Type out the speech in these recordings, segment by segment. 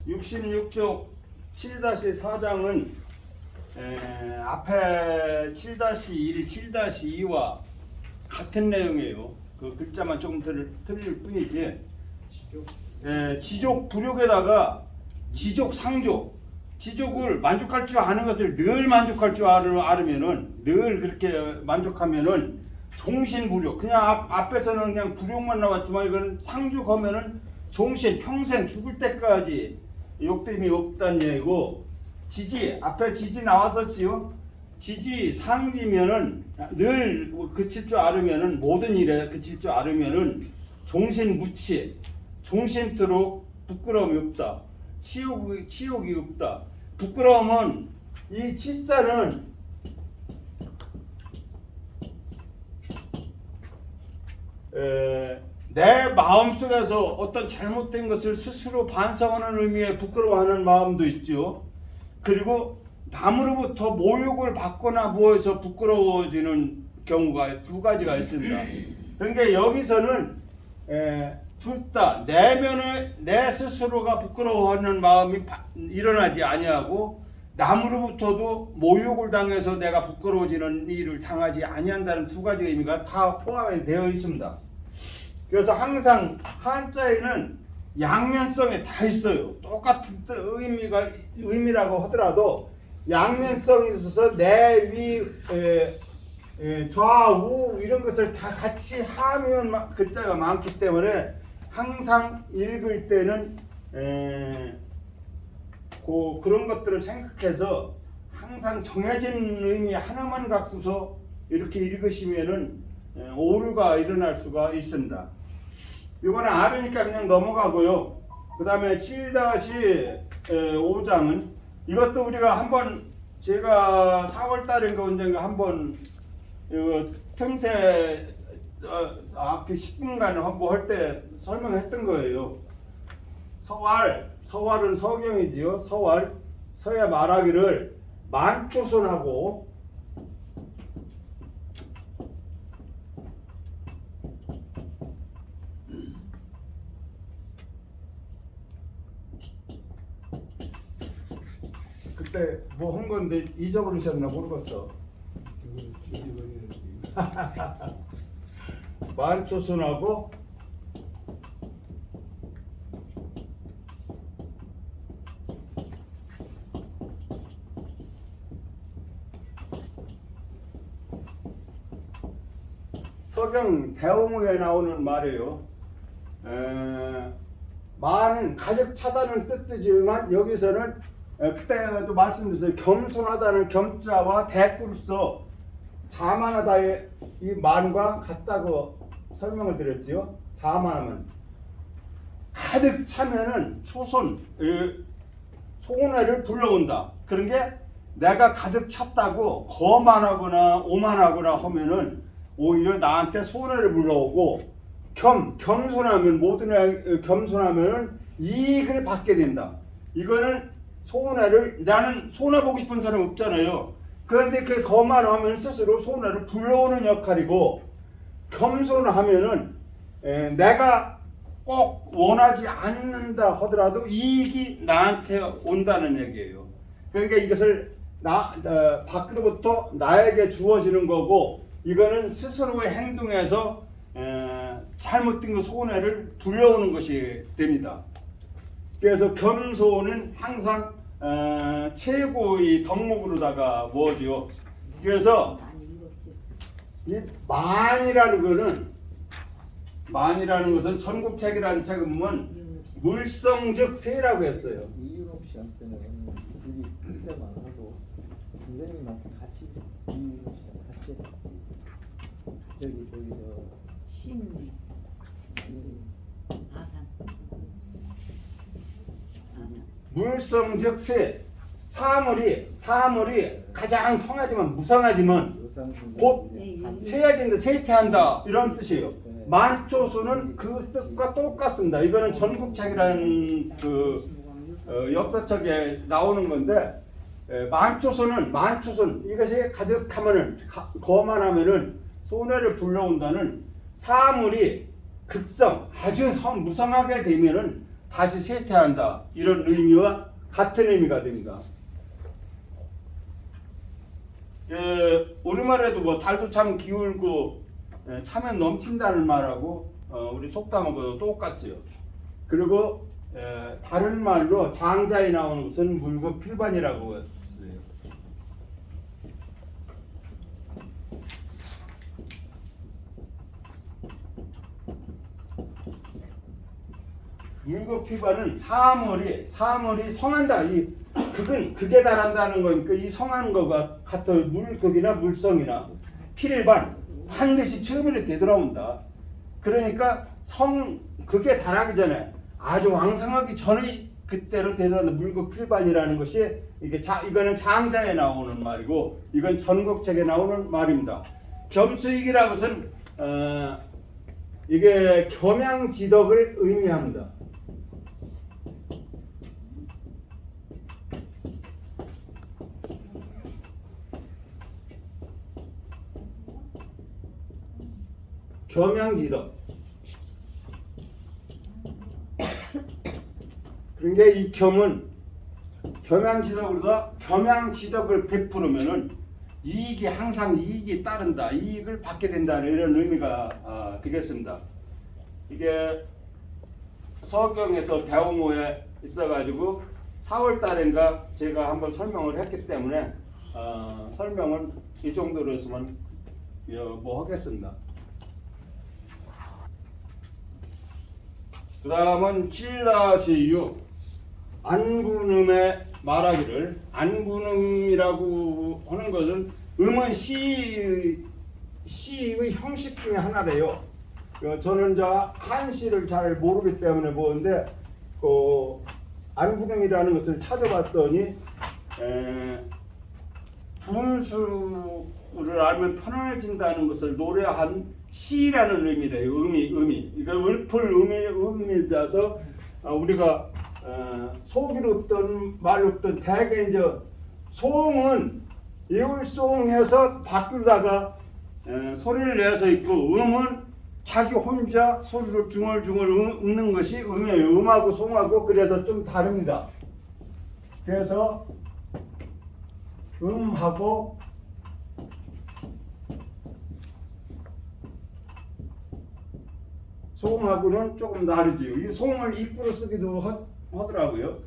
66쪽 7-4장은 앞에 7-1, 7-2와 같은 내용이에요. 그 글자만 조금 틀릴 뿐이지. 지족 부족에다가 지족 상족, 지족을 만족할 줄 아는 것을 늘 만족할 줄 알으면은, 늘 그렇게 만족하면은 종신부족. 그냥 앞에서는 그냥 부족만 나왔지만 이거는 상족하면은 종신, 평생 죽을 때까지 욕됨이 없다는 얘기고, 지지, 앞에 지지 나왔었지요. 지지 상지면은 늘 그칠 줄 알으면은, 모든 일에 그칠 줄 알으면은 종신무치, 종신토록 부끄러움이 없다. 치욕이 없다. 부끄러움은, 이 치자는 내 마음속에서 어떤 잘못된 것을 스스로 반성하는 의미의 부끄러워하는 마음도 있죠. 그리고 남으로부터 모욕을 받거나 뭐해서 부끄러워지는 경우가 두 가지가 있습니다. 그러니까 여기서는 둘 다 내면에 내 스스로가 부끄러워하는 마음이 일어나지 아니하고, 남으로부터도 모욕을 당해서 내가 부끄러워지는 일을 당하지 아니한다는 두 가지 의미가 다 포함이 되어 있습니다. 그래서 항상 한자에는 양면성이 다 있어요. 똑같은 의미라고 하더라도 양면성이 있어서 내 위, 좌우 이런 것을 다 같이 하면 글자가 많기 때문에 항상 읽을 때는 그런 것들을 생각해서 항상 정해진 의미 하나만 갖고서 이렇게 읽으시면은 오류가 일어날 수가 있습니다. 이거는 알으니까 그냥 넘어가고요. 그 다음에 7-5장은 이것도 우리가 한번, 제가 4월 달인가 언젠가 한번 틈새 그 10분간 한번 할 때 설명했던 거예요. 서왈은 서경이지요. 서야 말하기를 만초선하고 그때 뭐 한 건데 잊어버리셨나 모르겠어. 만초선하고 서경 대홍우에 나오는 말이에요. 만은 가득 차다는 뜻이지만 여기서는 그때도 말씀드렸어요. 겸손하다는 겸자와 대꾸를 써 자만하다의 이 만과 같다고 설명을 드렸지요. 자만하면 가득 차면은 손해를 불러온다. 그런 게 내가 가득 찼다고 거만하거나 오만하거나 하면은 오히려 나한테 손해를 불러오고, 겸손하면 모든 애 겸손하면은 이익을 받게 된다. 이거는 나는 손해 보고 싶은 사람 없잖아요. 그런데 그 거만하면 스스로 손해를 불러오는 역할이고, 겸손하면은 내가 꼭 원하지 않는다 하더라도 이익이 나한테 온다는 얘기예요. 그러니까 이것을 밖으로부터 나에게 주어지는 거고, 이거는 스스로의 행동에서 잘못된 그 손해를 불려오는 것이 됩니다. 그래서 겸손은 항상 최고의 덕목으로다가 뭐죠? 그래서 이 만이라는 것은 전국책이라는 책을 보면 물성즉 세라고 했어요. 이윤옥 씨한테는 우리 그때만 하고 선생님한테 같이 이윤옥 씨랑 같이 했었지. 저기 심리 아산 물성즉 세, 사물이 가장 성하지만 무성하지만 곧 세야진다, 세태한다 이런 뜻이에요. 만초수는 그 뜻과 똑같습니다. 이거는 전국책이라는 역사책에 나오는 건데, 만초수는 이것이 가득하면은 거만하면은 손해를 불러온다는, 사물이 극성 아주 무성하게 되면은 다시 쇠퇴한다. 이런 의미와 같은 의미가 됩니다. 우리말에도 뭐 달도 참 기울고 차면 넘친다는 말하고 우리 속담하고 똑같죠. 그리고 다른 말로 장자에 나오는 것은 물급필반이라고 했어요. 물급필반은 사물이 성한다. 극에 달한다는 거니까 이 성한 거가 같아. 물극이나 물성이나 필반 반드시 처음에 되돌아온다. 그러니까 극에 달하기 전에 아주 왕성하기 전에 그때로 되돌아온다. 물극필반이라는 것이 이거는 장자에 나오는 말이고 이건 전국책에 나오는 말입니다. 겸수익이라는 것은 이게 겸양지덕을 의미합니다. 겸양지덕. 그러니까 이 겸은 겸양지덕을 베푸르면은 항상 이익이 따른다. 이익을 받게 된다는 이런 의미가 되겠습니다. 이게 서경에서 대홍호에 있어가지고 4월 달인가 제가 한번 설명을 했기 때문에 설명을 이 정도로 했으면 뭐 하겠습니다. 그 다음은 7-6 안군음의 말하기를. 안군음이라고 하는 것은 음은 시의 형식 중에 하나래요. 저는 한시를 잘 모르기 때문에 보는데 안군음이라는 것을 찾아봤더니 분수를 알면 편안해진다는 것을 노래한 시라는 의미래요. 의미. 이거 읊을 의미라서 우리가 속이로 없던 말로 없던 대개 이제 송은 이울송해서 바꾸다가 소리를 내서 있고 음은 자기 혼자 소리로 중얼중얼 읊는 것이 음이에요. 음하고 송하고 그래서 좀 다릅니다. 그래서 음하고 송하고는 조금 다르지요. 이 송을 입구로 쓰기도 하더라고요.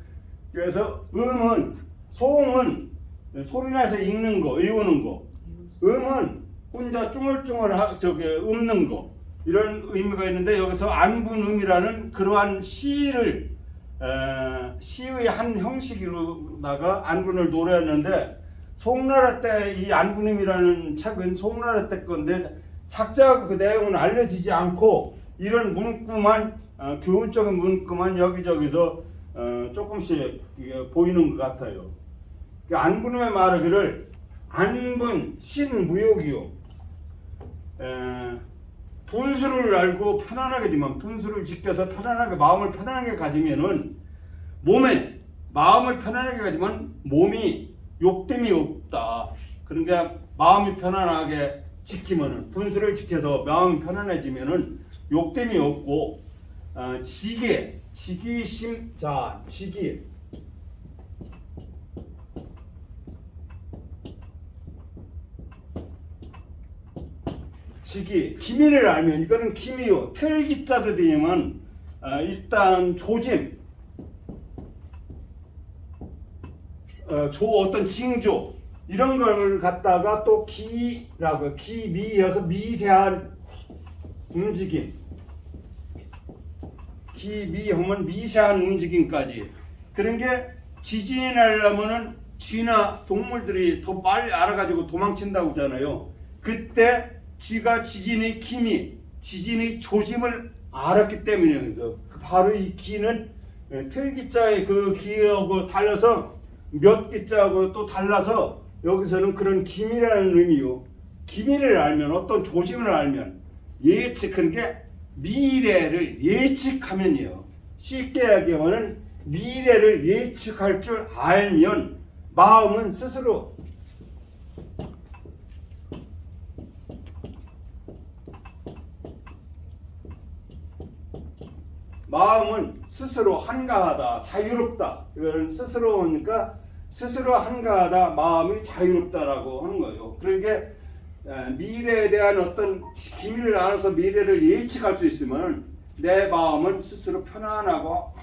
그래서 송은 소리나서 읽는 거, 외우는 거. 음은 혼자 쭝얼쭝얼 읊는 거. 이런 의미가 있는데 여기서 안분음이라는 그러한 시의 한 형식으로다가 안분을 노래했는데 송나라 때 이 안분음이라는 책은 송나라 때 건데 작자하고 그 내용은 알려지지 않고 이런 문구만 교훈적인 문구만 여기저기서 조금씩 보이는 것 같아요. 안분음의 말하기를 안분 신무욕이요. 분수를 알고 편안하게 되면 분수를 지켜서 편안하게 마음을 편안하게 가지면은 마음을 편안하게 가지면 몸이 욕됨이 없다. 그러니까 마음이 편안하게 지키면은 분수를 지켜서 마음이 편안해지면은 욕됨이 없고 지기심 기미를 알면 이거는 기미요. 틀기자도 되면 일단 조짐 어떤 징조 이런 걸 갖다가 또 기미여서 미세한 움직임 기미하면 미세한 움직임까지 그런 게 지진이 나려면은 쥐나 동물들이 더 빨리 알아가지고 도망친다고 하잖아요. 그때 쥐가 지진의 기미, 지진의 조짐을 알았기 때문이에요. 바로 이 기는 틀기자의 그 기하고 달라서 몇 기자하고 또 달라서 여기서는 그런 기미라는 의미요. 기미를 알면 어떤 조짐을 알면 예측하는 게 미래를 예측하면이요. 쉽게 얘기하면 미래를 예측할 줄 알면 마음은 스스로 마음은 스스로 한가하다, 자유롭다. 이거는 스스로니까 스스로 한가하다, 마음이 자유롭다라고 하는 거예요. 그러니까 미래에 대한 어떤 기밀을 알아서 미래를 예측할 수 있으면 내 마음은 스스로 편안하고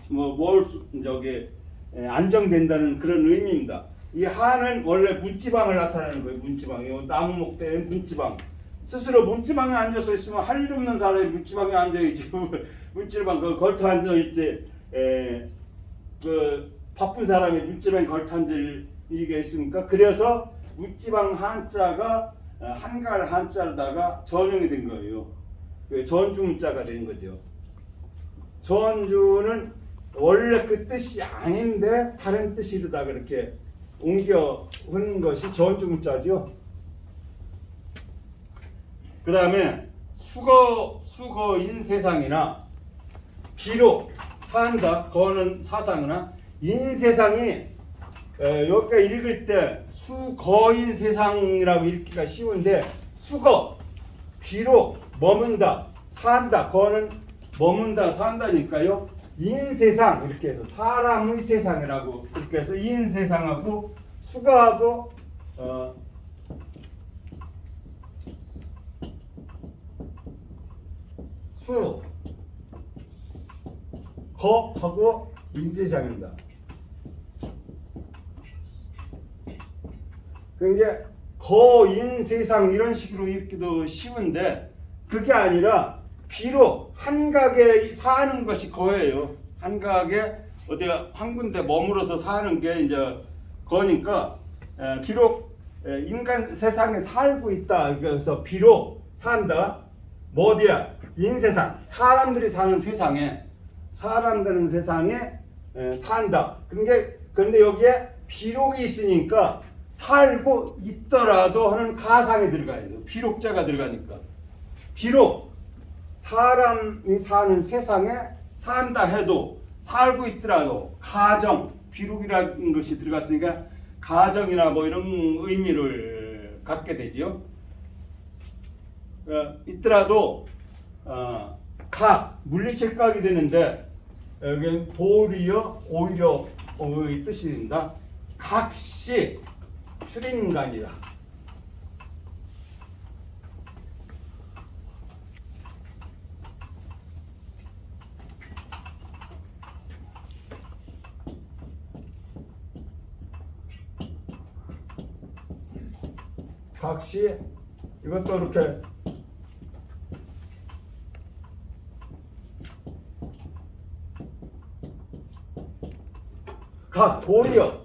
안정된다는 그런 의미입니다. 이 한은 원래 문지방을 나타내는 거예요. 문지방이요. 나무목대인 문지방. 스스로 문지방에 앉아서 있으면 할 일 없는 사람이 문지방에 앉아있지. 문지방 걸터 앉아있지. 그 바쁜 사람이 문지방에 걸터 앉을 일이 있습니까? 그래서 문지방 한자가 한갈 한자로다가 전용이 된 거예요. 그 전주문자가 된 거죠. 전주는 원래 그 뜻이 아닌데 다른 뜻이로다 그렇게 옮겨 온 것이 전주문자죠. 그 다음에 수거인 세상이나 비록 산다 거는 사상이나 인세상이 여기가 읽을 때 수거인 세상이라고 읽기가 쉬운데 수거 비록 머문다 산다 거는 머문다 산다니까요. 인세상 이렇게 해서 사람의 세상이라고 이렇게 해서 인세상하고 수거하고 거하고 인세상입니다. 그러니까 거인세상 이런 식으로 읽기도 쉬운데 그게 아니라 비록 한각에 사는 것이 거예요. 한각에 어디 한 군데 머물러서 사는 게 이제 거니까 비록 인간 세상에 살고 있다. 그래서 비록 산다. 뭐 어디야? 인세상. 사람들이 사는 세상에 산다. 그런데 여기에 비록이 있으니까 살고 있더라도 하는 가상이 들어가야 돼요. 비록자가 들어가니까. 비록 사람이 사는 세상에 산다 해도 살고 있더라도 가정, 비록이라는 것이 들어갔으니까 가정이나 뭐 이런 의미를 갖게 되죠. 있더라도 각 물리칠각이 되는데 여기는 도리어 오히려의 뜻이 된다. 각시 출인간이다. 각시 이것도 이렇게 각 도리어.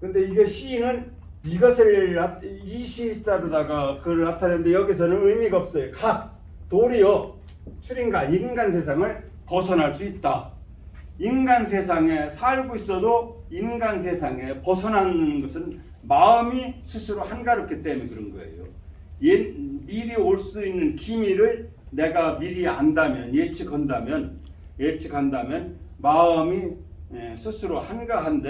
근데 이게 시는 이것을 이시자로다가 그걸 나타내는데 여기서는 의미가 없어요. 각 도리어 출인간 인간 세상을 벗어날 수 있다. 인간 세상에 살고 있어도 인간 세상에 벗어나는 것은 마음이 스스로 한가롭기 때문에 그런 거예요. 미리 올 수 있는 기미를 내가 미리 안다면 예측한다면 마음이 스스로 한가한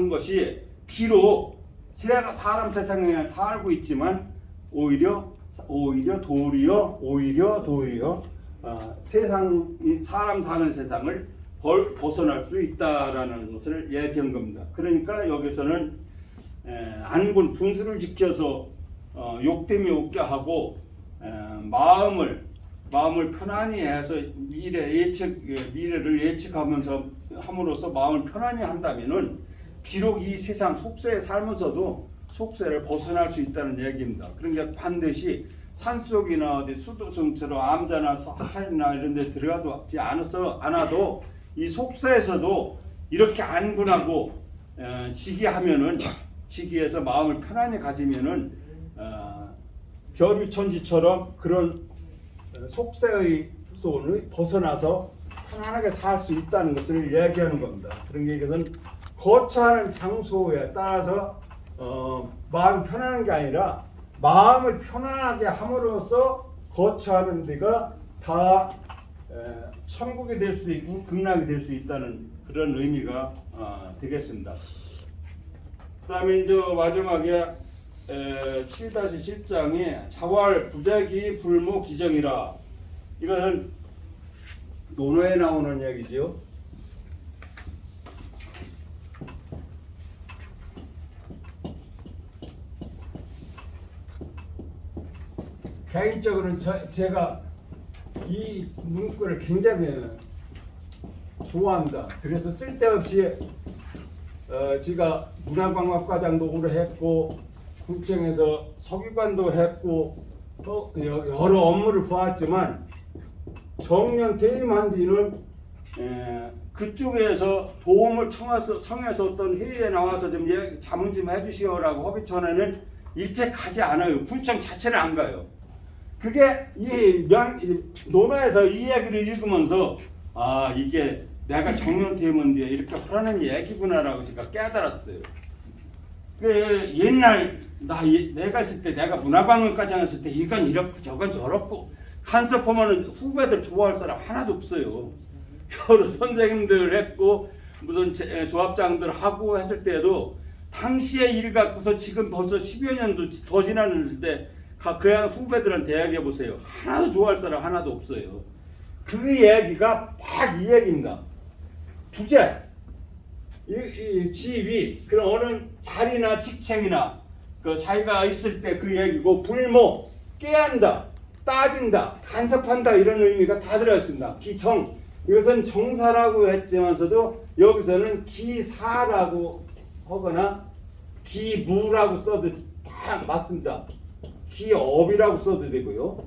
것이 비록 사람 세상에 살고 있지만 오히려 도리어 사람 사는 세상을 벗어날 수 있다라는 것을 얘기한 겁니다. 그러니까 여기서는 안군 분수를 지켜서 욕되며 웃게 하고 마음을 편안히 해서 미래를 예측하면서 함으로써 마음을 편안히 한다면은 비록 이 세상 속세에 살면서도 속세를 벗어날 수 있다는 얘기입니다. 그러니까 반드시 산속이나 어디 수도성처럼 암자나 사찰이나 이런 데 들어가지 않아도 이 속세에서도 이렇게 안군하고 지기해서 마음을 편안히 가지면은 별유천지처럼 그런 속세의 손을 벗어나서 편안하게 살 수 있다는 것을 이야기하는 겁니다. 그러니까 이것은 거처하는 장소에 따라서 마음이 편안한 게 아니라 마음을 편안하게 함으로써 거처하는 데가 다 천국이 될 수 있고 극락이 될 수 있다는 그런 의미가 되겠습니다. 그 다음에 이제 마지막에 7-7장에 자활 부재기 불무 기정이라. 이것은 논어에 나오는 얘기지요. 개인적으로는 제가 이 문구를 굉장히 좋아합니다. 그래서 쓸데없이 제가 문화관광과장도 오래 했고 국정에서 서기관도 했고 또 여러 업무를 보았지만 정년 퇴임한 뒤는 그쪽에서 도움을 청해서 어떤 회의에 나와서 좀 자문 좀 해주시오라고 하기 전에는 일체 가지 않아요. 군청 자체를 안 가요. 그게 이 논어에서 이 이야기를 읽으면서 아 이게 내가 정년 퇴임한 뒤에 이렇게 하라는 얘기구나라고 제가 깨달았어요. 그 옛날 내가 있을 때 내가 문화관광까지 했을 때 이건 이렇고 저건 저렇고 간섭하면 후배들 좋아할 사람 하나도 없어요. 여러 선생님들 했고 무슨 조합장들 하고 했을 때도 당시의 일 갖고서 지금 벌써 10여 년도 더 지났는데 그냥 후배들한테 이야기해 보세요. 하나도 좋아할 사람 하나도 없어요. 그 얘기가 딱 이 얘기입니다. 부재, 지위, 그런 어느 자리나 직책이나 그 자기가 있을 때 그 얘기고 불모, 깨한다, 따진다, 간섭한다 이런 의미가 다 들어있습니다. 기정, 이것은 정사라고 했지만서도 여기서는 기사라고 하거나 기무라고 써도 다 맞습니다. 기업이라고 써도 되고요.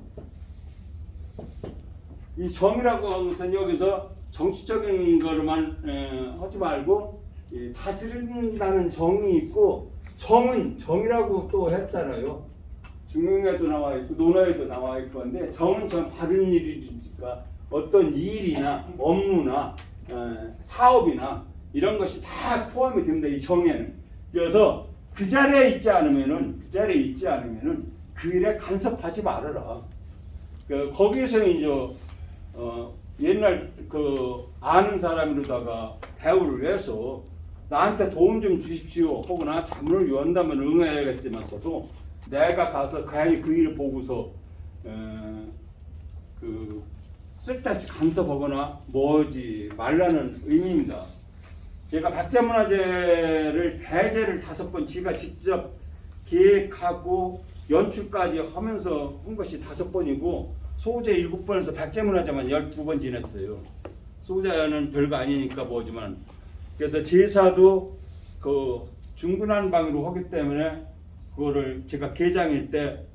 이 정이라고 하는 것은 여기서 정치적인 거로만 하지 말고 다스린다는 정이 있고 정은 정이라고 또 했잖아요. 중용에도 나와 있고 논어에도 나와 있고 한데 정은 전 받은 일이니까 어떤 일이나 업무나 사업이나 이런 것이 다 포함이 됩니다. 이 정에는. 그래서 그 자리에 있지 않으면은 그 일에 간섭하지 말아라. 거기서 이제 옛날 그 아는 사람으로다가 대우를 해서 나한테 도움 좀 주십시오 하거나 자문을 요한다면 응해야겠지만서도 내가 가서 괜히 그 일을 보고서 그 쓸데없이 간섭하거나 뭐지 말라는 의미입니다. 제가 백제문화제를 대제를 5번 지가 직접 기획하고 연출까지 하면서 한 것이 5번이고 소제 7번에서 백제문화제만 12번 지냈어요. 소제는 별거 아니니까 뭐지만 그래서 제사도 그 중구난방으로 하기 때문에 그거를 제가 개장일 때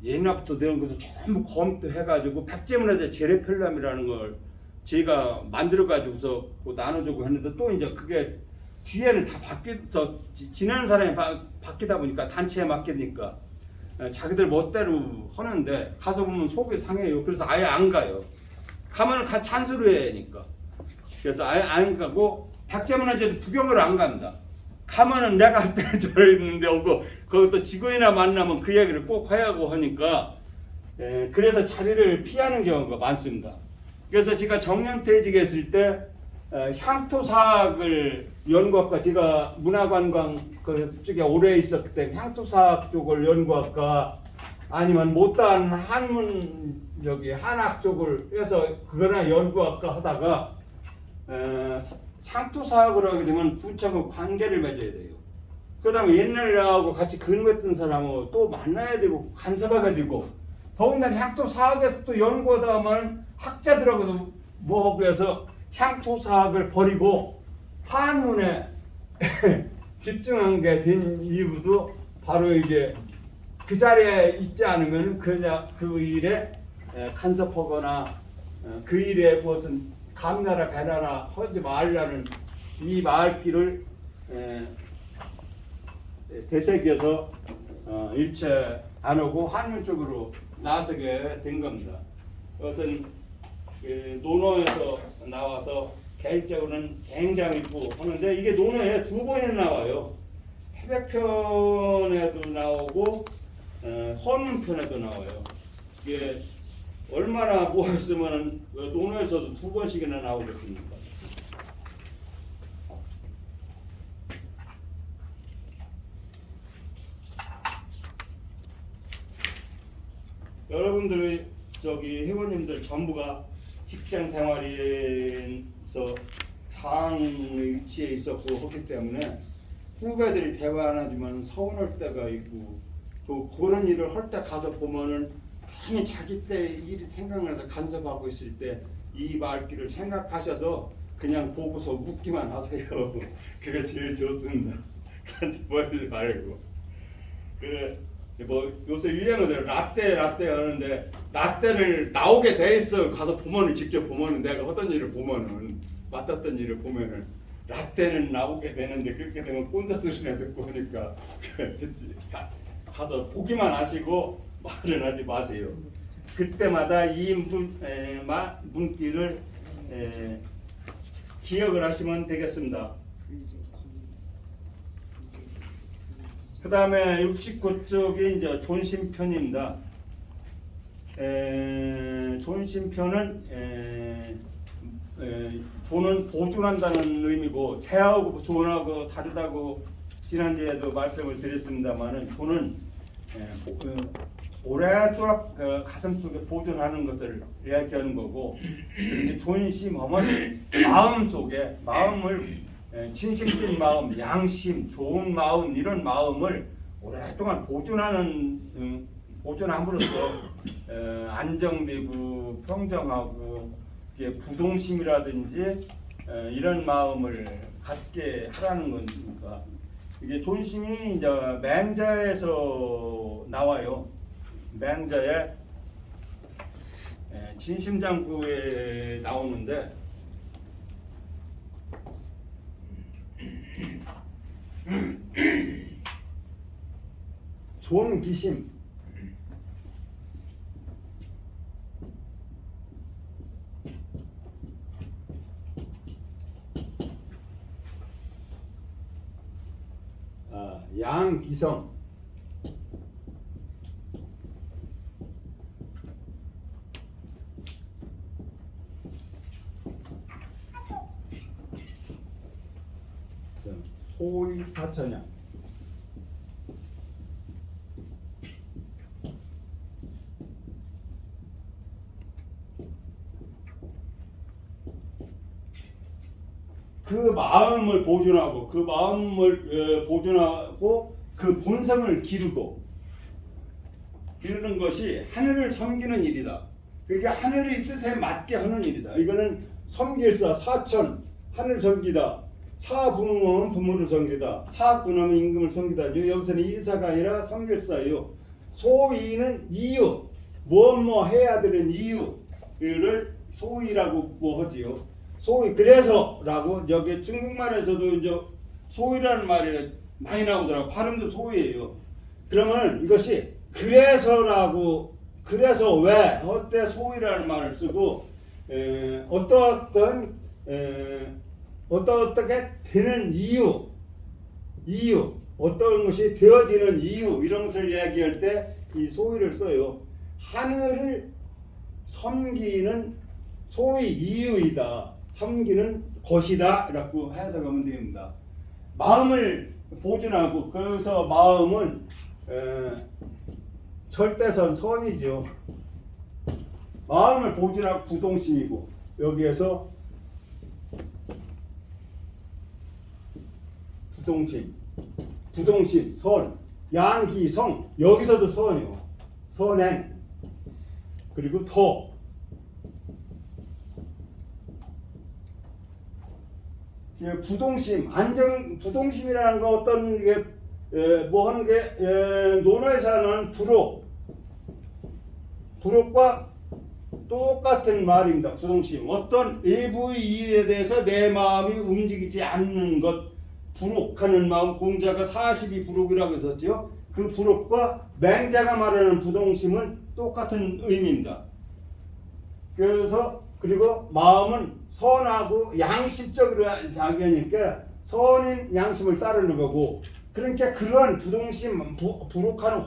옛날부터 내는 것을 전부 검토해가지고 백제문화제 재래편람이라는 걸 제가 만들어가지고서 나눠주고 했는데 또 이제 그게 뒤에는 다 바뀌어서 지내는 사람이 바뀌다 보니까 단체에 맡기니까 자기들 멋대로 하는데 가서 보면 속이 상해요. 그래서 아예 안 가요. 가면은 같이 찬수를 해야 하니까. 그래서 아예 안 가고 백제문화제도 구경을 안 간다. 가면은 내가 할 때는 저래 있는데 오고 그것도 직원이나 만나면 그 얘기를 꼭 하고 하니까 그래서 자리를 피하는 경우가 많습니다. 그래서 제가 정년퇴직에 있을 때 향토사학을 연구학과 제가 문화관광 그쪽에 오래 있었기 때문에 향토사학 쪽을 연구할까 아니면 못다한 한문 여기 한학 쪽을 해서 그거나 연구할까 하다가 향토사학을 하게 되면 군청과 관계를 맺어야 돼요. 그다음에 옛날하고 같이 근무했던 사람하고 또 만나야 되고 간섭하게 되고 더군다나 향토사학에서 또 연구하다 보면 학자들하고도 뭐하고 해서 향토사학을 버리고 한문에 집중한 게 된 이유도 바로 이게 그 자리에 있지 않으면 그 일에 간섭하거나 그 일에 무슨 감나라 배나라 하지 말라는 이 말귀를 되새겨서 일체 안 하고 한문 쪽으로 나서게 된 겁니다. 그것은 논어에서 나와서 개인적으로는 굉장히 있고 하는데 이게 논어에 2번이나 나와요. 해백편에도 나오고 헌문편에도 나와요. 이게 얼마나 모였으면 논어에서도 2번씩이나 나오겠습니까? 여러분들의 회원님들 전부가 직장 생활에서 상의 위치에 있었고 하기 때문에 후배들이 대화 안 하지만 서운할 때가 있고 또 그런 일을 할 때 가서 보면은 괜히 자기 때 일이 생각나서 간섭하고 있을 때 이 말귀를 생각하셔서 그냥 보고서 웃기만 하세요. 그게 제일 좋습니다. 간섭하지 말고. 뭐 요새 유행어들 라떼 하는데 라떼를 나오게 돼 있어. 가서 보면은 직접 보면은 내가 어떤 일을 보면은 맡았던 일을 보면은 라떼는 나오게 되는데 그렇게 되면 꼰대 소리나 듣고 하니까 듣지. 가서 보기만 하시고 말은 하지 마세요. 그때마다 이 문구를 기억을 하시면 되겠습니다. 그 다음에 69쪽이 이제 존심편입니다. 존심편은 존은 보존한다는 의미고 재하고 존하고 다르다고 지난주에도 말씀을 드렸습니다만은 존은 오랫도록 가슴 속에 보존하는 것을 이야기하는 거고, 그런데 존심하면 마음 속에 마음을 진실된 마음, 양심, 좋은 마음 이런 마음을 오랫동안 보존함으로써 안정되고 평정하고 부동심이라든지 이런 마음을 갖게 하라는 거니까 이게 존심이 이제 맹자에서 나와요. 맹자의 진심장구에 나오는데 존기심 양기성 소위사천양 그 마음을 보존하고 그 본성을 기르는 것이 하늘을 섬기는 일이다. 그게 하늘의 뜻에 맞게 하는 일이다. 이거는 섬길사 사천 하늘을 섬기다. 사부모는 부모를 섬기다. 사군하면 임금을 섬기다. 여기서는 인사가 아니라 섬길사예요. 소위는 이유, 뭐 해야 되는 이유를 소위라고 하지요. 소위 그래서라고 여기 중국말에서도 이제 소위라는 말이 많이 나오더라고. 발음도 소위예요. 그러면 이것이 그래서라고 그래서 왜 어때 소위라는 말을 쓰고 어떻게 되는 이유 어떤 것이 되어지는 이유 이런 것을 이야기할 때 이 소위를 써요. 하늘을 섬기는 소위 이유이다. 섬기는 것이다 라고 해석하면 됩니다. 마음을 보존하고 그래서 마음은 절대선 선이죠. 마음을 보존하고 부동심이고 여기에서 부동심, 선, 양기성 여기서도 선이요. 선행 그리고 더 부동심, 부동심이라는 거 어떤 게 뭐 하는 게 논어에서 하는 부록과 똑같은 말입니다. 부동심, 어떤 외부의 일에 대해서 내 마음이 움직이지 않는 것, 부록하는 마음, 공자가 42부록이라고 했었죠. 그 부록과 맹자가 말하는 부동심은 똑같은 의미입니다. 그리고 마음은 선하고 양심적으로 자기니까 선인 양심을 따르는 거고, 그러니까 그러한 부동심, 부록하는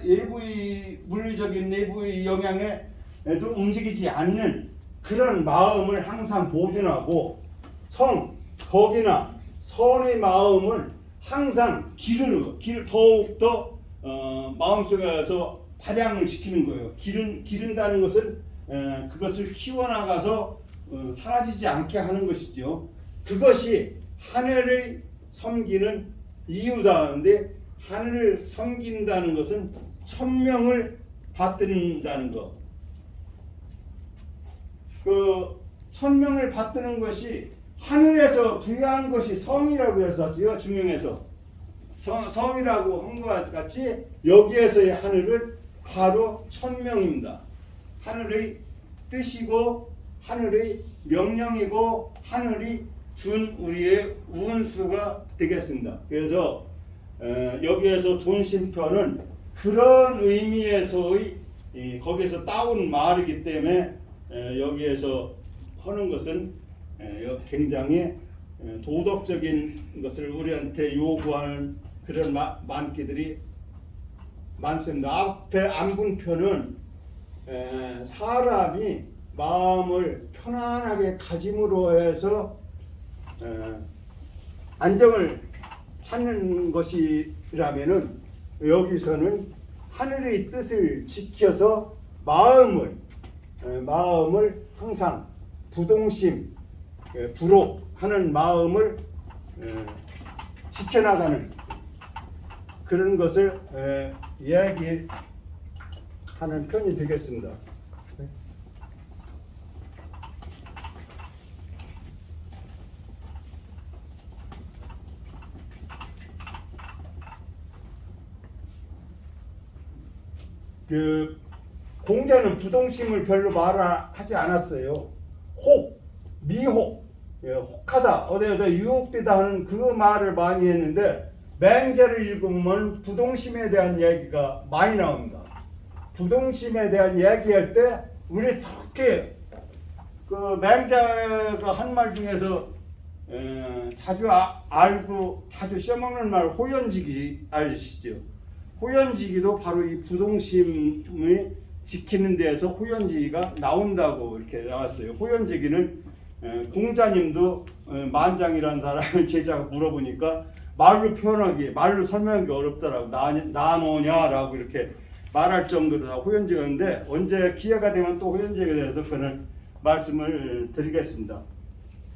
외부의 물리적인 내부의 영향에도 움직이지 않는 그런 마음을 항상 보존하고, 덕이나 선의 마음을 항상 기르는 거, 더욱더 마음속에서 발양을 시키는 거예요. 기른다는 것은 그것을 키워나가서 사라지지 않게 하는 것이죠. 그것이 하늘을 섬기는 이유다는데, 하늘을 섬긴다는 것은 천명을 받든다는 것. 그 천명을 받드는 것이 하늘에서 부여한 것이 성이라고 해서 중용해서 성이라고 한 것 같이 여기에서의 하늘은 바로 천명입니다. 하늘의 뜻이고 하늘의 명령이고 하늘이 준 우리의 운수가 되겠습니다. 그래서 여기에서 존심편은 그런 의미에서의 거기에서 따온 말이기 때문에 여기에서 하는 것은 굉장히 도덕적인 것을 우리한테 요구하는 그런 만기들이 많습니다. 앞에 안분편은 사람이 마음을 편안하게 가짐으로 해서 안정을 찾는 것이라면은, 여기서는 하늘의 뜻을 지켜서 마음을 항상 부동심, 불혹하는 마음을 지켜나가는 그런 것을 이야기하는 편이 되겠습니다. 그 공자는 부동심을 별로 말하지 않았어요. 혹, 미혹, 혹하다, 어디에다 유혹되다 하는 그 말을 많이 했는데, 맹자를 읽으면 부동심에 대한 이야기가 많이 나옵니다. 부동심에 대한 이야기할 때 우리 특히 그 맹자가 한 말 중에서 자주 알고 자주 써먹는 말 호연지기 아시죠? 호연지기도 바로 이 부동심을 지키는 데에서 호연지기가 나온다고 이렇게 나왔어요. 호연지기는 공자님도 만장이라는 사람을 제자가 물어보니까 말로 표현하기, 말로 설명하기 어렵더라고. 나노냐라고 이렇게 말할 정도로 다 호연지기인데, 언제 기회가 되면 또 호연지기에 대해서 그는 말씀을 드리겠습니다.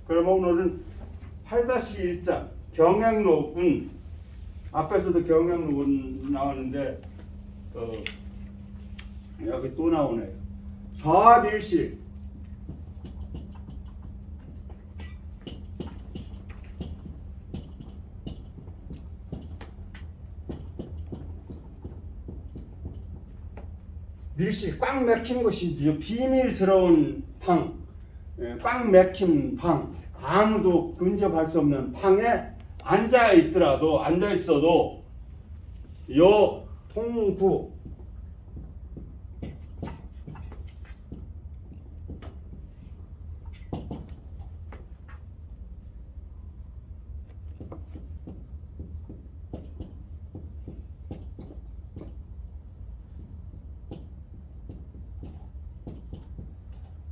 그러면 오늘은 8-1장 경향록은, 앞에서도 경향록은 나오는데 여기 또 나오네요. 좌밀실, 밀실, 꽉 막힌 것이지요. 비밀스러운 방, 꽉 막힌 방, 아무도 근접할 수 없는 방에 앉아 있어도 요 통구,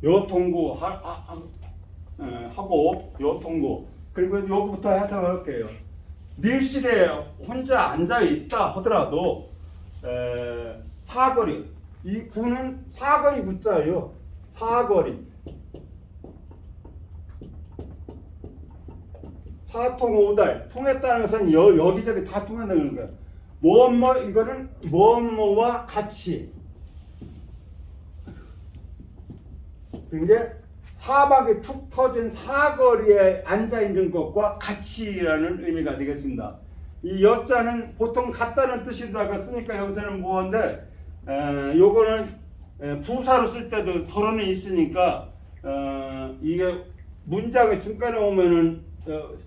요통구 하고 요통구, 그리고 여기부터 해석할게요. 밀실에 혼자 앉아 있다 하더라도 사거리, 이 구는 사거리 구자예요. 사거리, 사통오달, 통했다는 것은 여기저기 다 통한다는 거예요. 이거는 뭐와 같이, 그게 사방에 툭 터진 사거리에 앉아 있는 것과 같이라는 의미가 되겠습니다. 이 여자는 보통 같다는 뜻이다가 쓰니까 여기서는 뭐인데, 요거는 부사로 쓸 때도 덜어는 있으니까 이게 문장의 중간에 오면은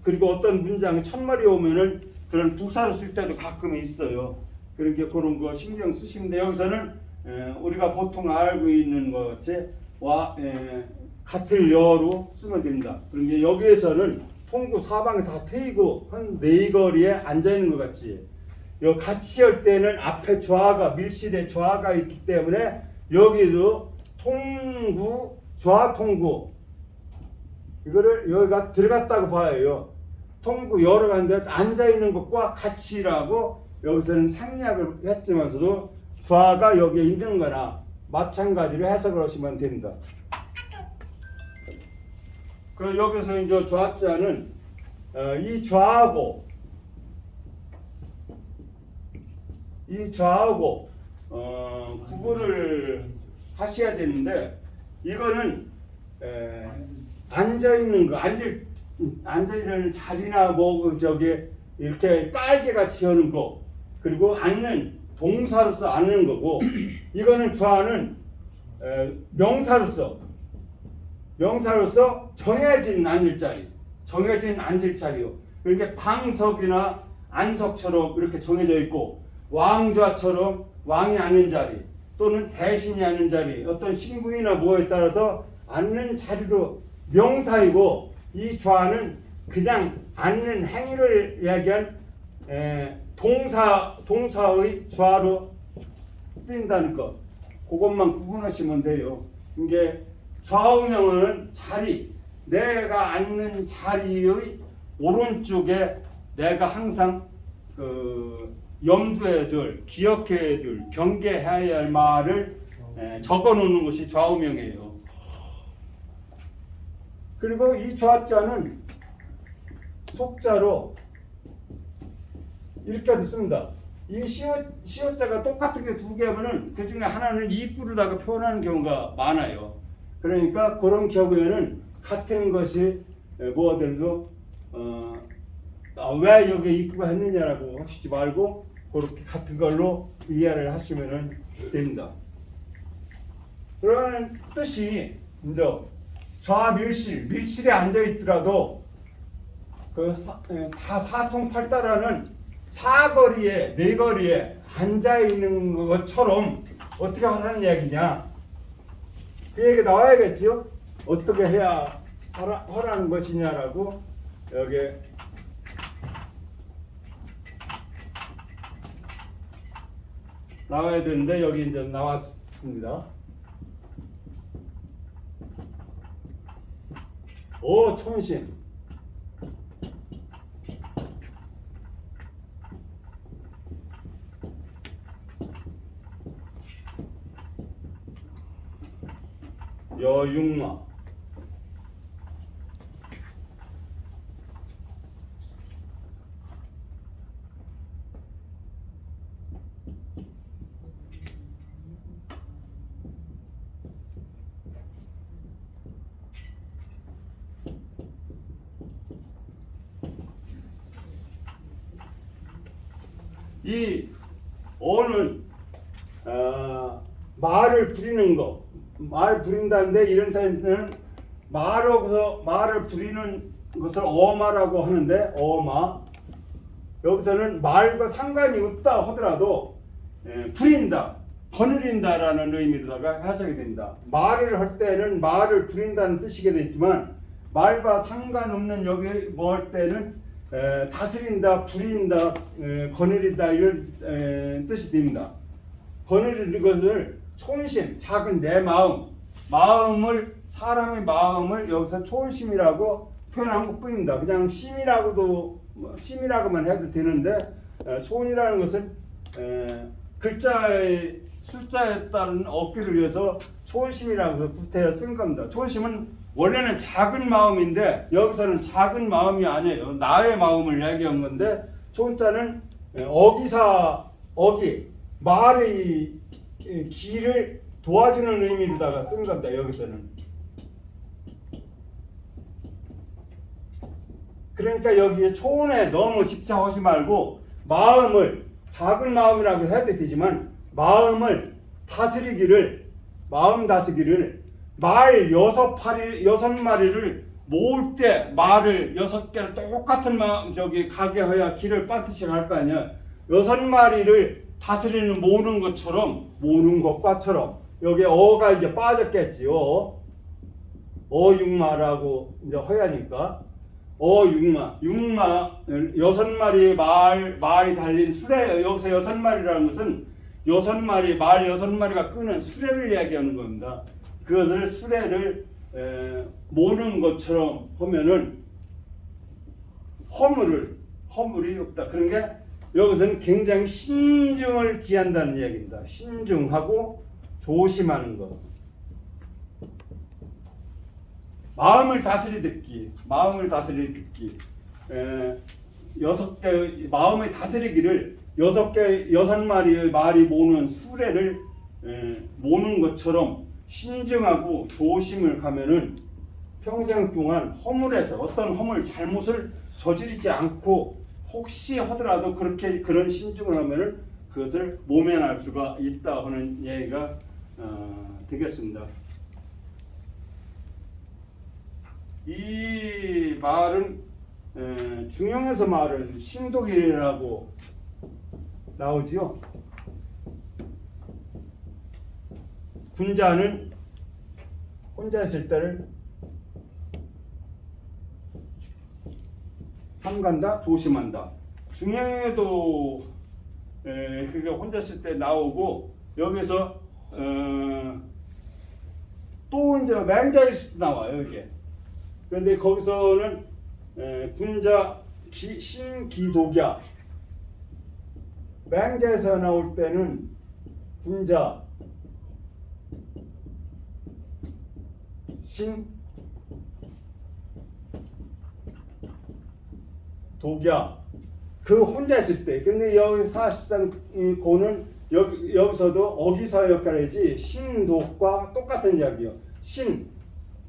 그리고 어떤 문장이 첫말이 오면은 그런 부사로 쓸 때도 가끔 있어요. 그렇게 그런 거 신경 쓰시는데, 여기서는 우리가 보통 알고 있는 것 와 같을 여로 쓰면 됩니다. 그러니까 여기에서는 통구 사방에 다 트이고 한 네거리에 앉아 있는 것 같이, 요 같이 할 때는 앞에 좌가, 밀실에 좌가 있기 때문에 여기도 통구, 좌통구, 이거를 여기가 들어갔다고 봐요. 통구 여러 가운데 앉아 있는 것과 같이라고 여기서는 생략을 했지만서도 좌가 여기에 있는 거나 마찬가지로 해석을 하시면 됩니다. 그 여기서 이제 좌자는 이 좌하고 구분을 하셔야 되는데, 이거는 앉아 있는 거, 앉아 있는 자리나 뭐 저기 이렇게 깔개 같이 하는 거, 그리고 앉는 동사로서 앉는 거고, 이거는 좌는 명사로서 정해진 앉을 자리요. 그러니까 방석이나 안석처럼 이렇게 정해져 있고, 왕좌처럼 왕이 앉는 자리 또는 대신이 앉는 자리, 어떤 신부이나 뭐에 따라서 앉는 자리로 명사이고, 이 좌는 그냥 앉는 행위를 이야기한 동사의 좌로 쓰인다는 것, 그것만 구분하시면 돼요. 이게 좌우명은 자리, 내가 앉는 자리의 오른쪽에 내가 항상 염두에 둘, 기억해야 둘, 경계해야 할 말을 적어 놓는 것이 좌우명이에요. 그리고 이 좌자는 속자로 이렇게 씁니다. 이 시옷자가 똑같은 게 두 개 하면은 그 중에 하나는 입구로다가 표현하는 경우가 많아요. 그러니까 그런 경우에는 같은 것이 뭐하더라도 왜 여기 입구가 했느냐라고 하시지 말고 그렇게 같은 걸로 이해를 하시면 됩니다. 그런 뜻이 이제 밀실에 앉아 있더라도 다 사통팔달하는 사거리에 네거리에 앉아 있는 것처럼 어떻게 하라는 얘기냐, 그 얘기 나와야겠죠. 어떻게 해야 하라는 것이냐라고 여기 나와야 되는데, 여기 이제 나왔습니다. 오촌심, 여육마, 이 어는 말을 부리는 거, 말 부린다는데, 이런 때는 말을 부리는 것을 어마라고 하는데, 어마, 여기서는 말과 상관이 없다 하더라도 부린다, 거느린다라는 의미로다가 해석이 됩니다. 말을 할 때는 말을 부린다는 뜻이게 되지만, 말과 상관없는 여기 뭐 할 때는 다스린다, 부린다, 거느린다, 이런 뜻이 됩니다. 거느리는 것을 촌심, 작은 내 사람의 마음을 여기서 촌심이라고 표현한 것 뿐입니다. 그냥 심이라고만 해도 되는데, 촌이라는 것은 글자의 숫자에 따른 어깨를 위해서 촌심이라고 구태여 쓴 겁니다. 촌심은 원래는 작은 마음인데, 여기서는 작은 마음이 아니에요. 나의 마음을 얘기한 건데, 촌자는 말의 길을 도와주는 의미로다가 쓴 겁니다. 여기서는. 그러니까 여기에 초원에 너무 집착하지 말고, 작은 마음이라고 해도 되지만, 마음 다스리기를 말 6마리를 모을 때 말을 6개를 똑같은 가게 해야 길을 빠듯이 갈 거 아니야. 6마리를 다스리는 모으는 것과처럼 여기 어가 이제 빠졌겠지요. 어육마라고 이제 허야니까 어육마 6마리의 말이 달린 수레. 여기서 6마리라는 것은 말 6마리가 끄는 수레를 이야기하는 겁니다. 그것을 수레를 모는 것처럼 하면은 허물이 없다. 그런 게 여기서는 굉장히 신중을 기한다는 이야기입니다. 신중하고 조심하는 것. 마음을 다스리듣기. 마음의 다스리기를 6마리의 말이 모는 수레를 모는 것처럼 신중하고 조심을 가면은 평생 동안 어떤 허물, 잘못을 저지르지 않고 혹시 하더라도 그런 신중을 하면은 그것을 모면할 수가 있다 하는 얘기가 되겠습니다. 이 말은 중용에서 말은 신독이라고 나오지요. 군자는 혼자 있을 때를 삼간다, 조심한다. 중용에도 그게 혼자 있을 때 나오고 여기서 또 이제 맹자일수도 나와요 이게. 그런데 거기서는 군자 신기독야, 맹자에서 나올 때는 군자 신독야, 그 혼자 있을 때. 근데 여기 사실상 이 고는 여기서도 어기사 역할이지 신독과 똑같은 이야기요.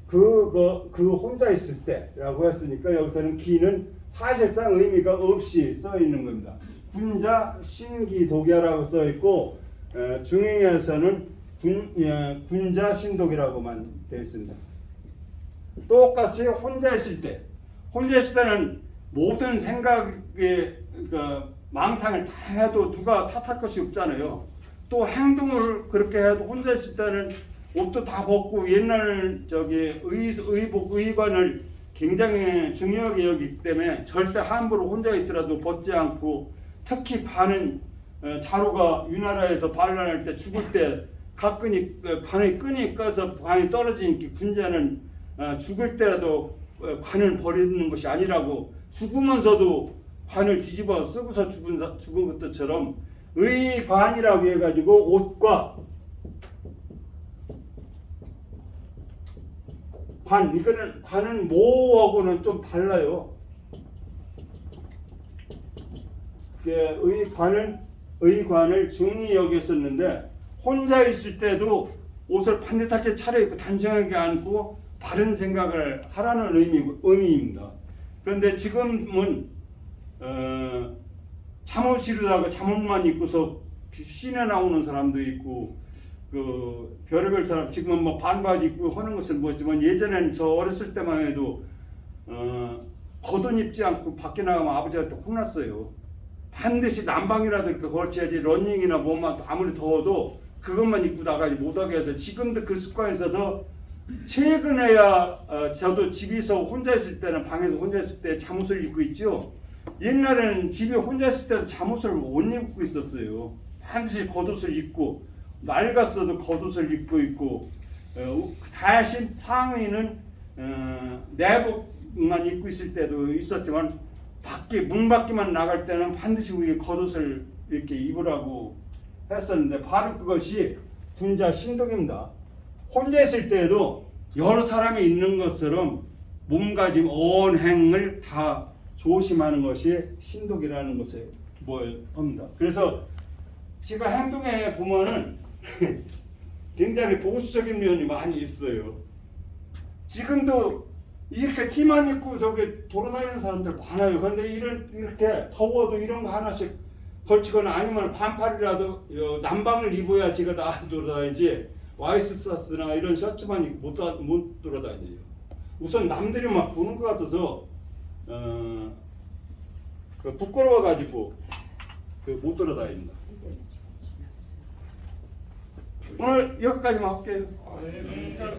그 혼자 있을 때라고 했으니까 여기서는 기는 사실상 의미가 없이 써 있는 겁니다. 군자 신기독야라고 써 있고 중행에서는 군자 신독이라고만 되어 있습니다. 똑같이 혼자 있을 때는 모든 생각에 망상을 다 해도 누가 탓할 것이 없잖아요. 또 행동을 그렇게 해도 혼자 있을 때는 옷도 다 벗고 옛날 의관을 굉장히 중요하게 여기기 때문에 절대 함부로 혼자 있더라도 벗지 않고, 특히 관은 자루가 위나라에서 반란할 때 죽을 때 관의 끈이 꺼서 관이 떨어지니까 군자는 죽을 때라도 관을 버리는 것이 아니라고, 죽으면서도 관을 뒤집어 쓰고서 죽은 것처럼 의관이라고 해가지고 옷과 관은 모하고는 좀 달라요. 의관을 중히 여겼었는데 혼자 있을 때도 옷을 반듯하게 차려입고 단정하게 앉고 바른 생각을 하라는 의미입니다. 그런데 지금은 잠옷이라고 잠옷만 입고서 시내 나오는 사람도 있고, 별의별 사람 지금은 뭐 반바지 입고 하는 것은 뭐지만, 예전에는 저 어렸을 때만 해도 겉옷 입지 않고 밖에 나가면 아버지한테 혼났어요. 반드시 난방이라도 이렇게 걸쳐야지, 러닝이나 뭐만 아무리 더워도 그것만 입고 나가지 못하게 해서, 지금도 그 습관이 있어서 최근에야 저도 집에서 혼자 있을 때는, 방에서 혼자 있을 때 잠옷을 입고 있죠. 옛날에는 집에 혼자 있을 때는 잠옷을 못 입고 있었어요. 반드시 겉옷을 입고, 낡았어도 겉옷을 입고 있고, 다시 상의는 내복만 입고 있을 때도 있었지만, 문 밖에만 나갈 때는 반드시 우리 겉옷을 이렇게 입으라고 했었는데, 바로 그것이 군자 신독입니다. 혼자 있을 때에도 여러 사람이 있는 것처럼 몸가짐, 언행을 다 조심하는 것이 신독이라는 것에 합니다. 그래서 지금 행동에 보면은 굉장히 보수적인 면이 많이 있어요. 지금도 이렇게 티만 입고 저기 돌아다니는 사람들 많아요. 그런데 이렇게 더워도 이런 거 하나씩 걸치거나, 아니면 반팔이라도 남방을 입어야 제가 다 돌아다니지, 와이스사스나 이런 셔츠만 입고 못 돌아다녀요. 우선 남들이 막 보는 것 같아서 부끄러워가지고 못 돌아다닙니다. 오늘 여기까지만 할게요.